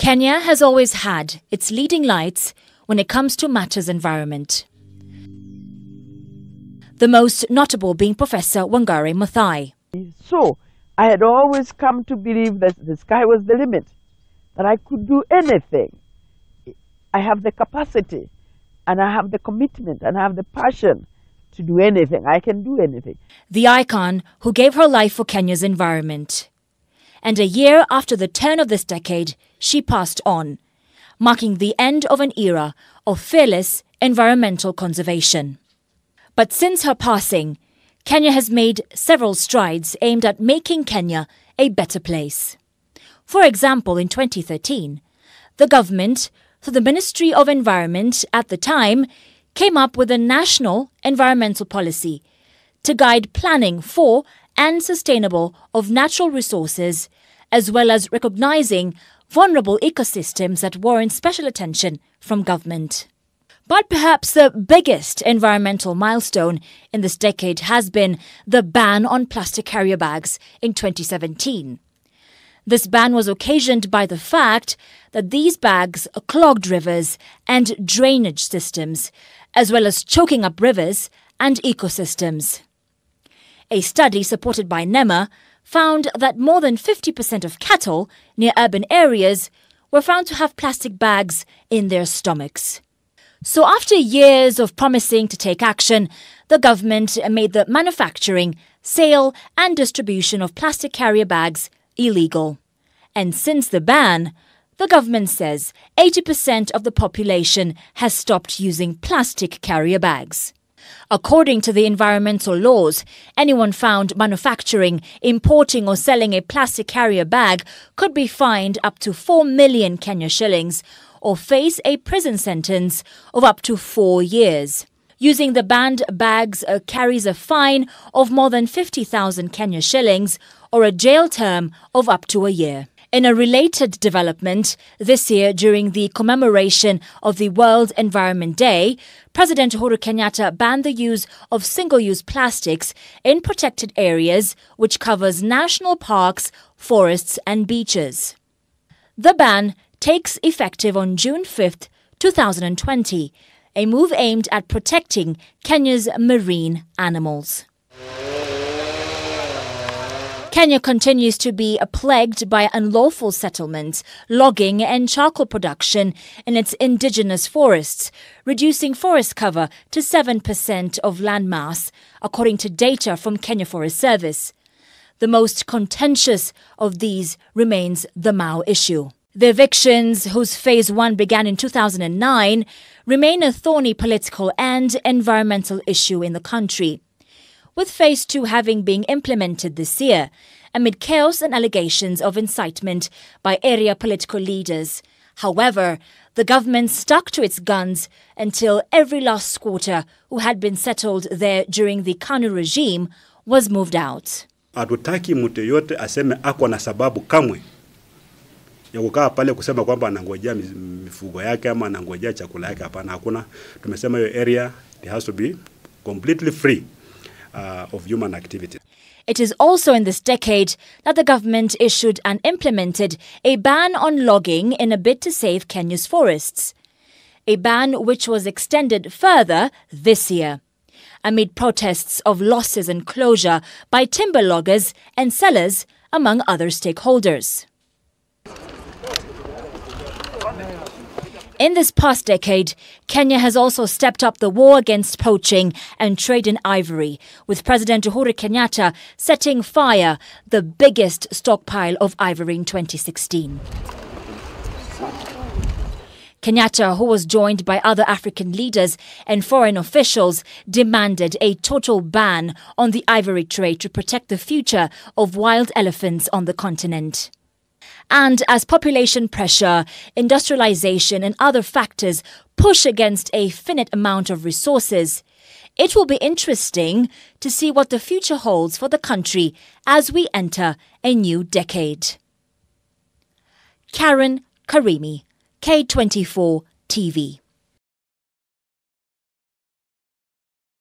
Kenya has always had its leading lights when it comes to matters environment. The most notable being Professor Wangari Maathai. So, I had always come to believe that the sky was the limit, that I could do anything. I have the capacity, and I have the commitment, and I have the passion to do anything. I can do anything. The icon who gave her life for Kenya's environment. And a year after the turn of this decade, she passed on, marking the end of an era of fearless environmental conservation. But since her passing, Kenya has made several strides aimed at making Kenya a better place. For example, in 2013, the government, through the Ministry of Environment at the time, came up with a national environmental policy to guide planning for and sustainable of natural resources, as well as recognizing vulnerable ecosystems that warrant special attention from government. But perhaps the biggest environmental milestone in this decade has been the ban on plastic carrier bags in 2017. This ban was occasioned by the fact that these bags clogged rivers and drainage systems, as well as choking up rivers and ecosystems. A study supported by NEMA found that more than 50% of cattle near urban areas were found to have plastic bags in their stomachs. So after years of promising to take action, the government made the manufacturing, sale and distribution of plastic carrier bags illegal. And since the ban, the government says 80% of the population has stopped using plastic carrier bags. According to the environmental laws, anyone found manufacturing, importing or selling a plastic carrier bag could be fined up to 4 million Kenya shillings or face a prison sentence of up to 4 years. Using the banned bags carries a fine of more than 50,000 Kenya shillings or a jail term of up to a year. In a related development, this year during the commemoration of the World Environment Day, President Uhuru Kenyatta banned the use of single-use plastics in protected areas, which covers national parks, forests and beaches. The ban takes effective on June 5th, 2020, a move aimed at protecting Kenya's marine animals. Kenya continues to be plagued by unlawful settlements, logging and charcoal production in its indigenous forests, reducing forest cover to 7% of landmass, according to data from Kenya Forest Service. The most contentious of these remains the Mau issue. The evictions, whose phase 1 began in 2009, remain a thorny political and environmental issue in the country, with phase 2 having been implemented this year, amid chaos and allegations of incitement by area political leaders. However, the government stuck to its guns until every last squatter who had been settled there during the KANU regime was moved out. Hatutaki mtu yote aseme ako na sababu kamwe ya kukaa pale kusema kwamba anangojea mifugo yake ama anangojea chakula yake. Hapana, hakuna. Tumesema hiyo area it has to be completely free of human activity. It is also in this decade that the government issued and implemented a ban on logging in a bid to save Kenya's forests, a ban which was extended further this year, amid protests of losses and closure by timber loggers and sellers, among other stakeholders. In this past decade, Kenya has also stepped up the war against poaching and trade in ivory, with President Uhuru Kenyatta setting fire the biggest stockpile of ivory in 2016. Kenyatta, who was joined by other African leaders and foreign officials, demanded a total ban on the ivory trade to protect the future of wild elephants on the continent. And as population pressure, industrialization and other factors push against a finite amount of resources, it will be interesting to see what the future holds for the country as we enter a new decade. Karen Karimi, K24 TV.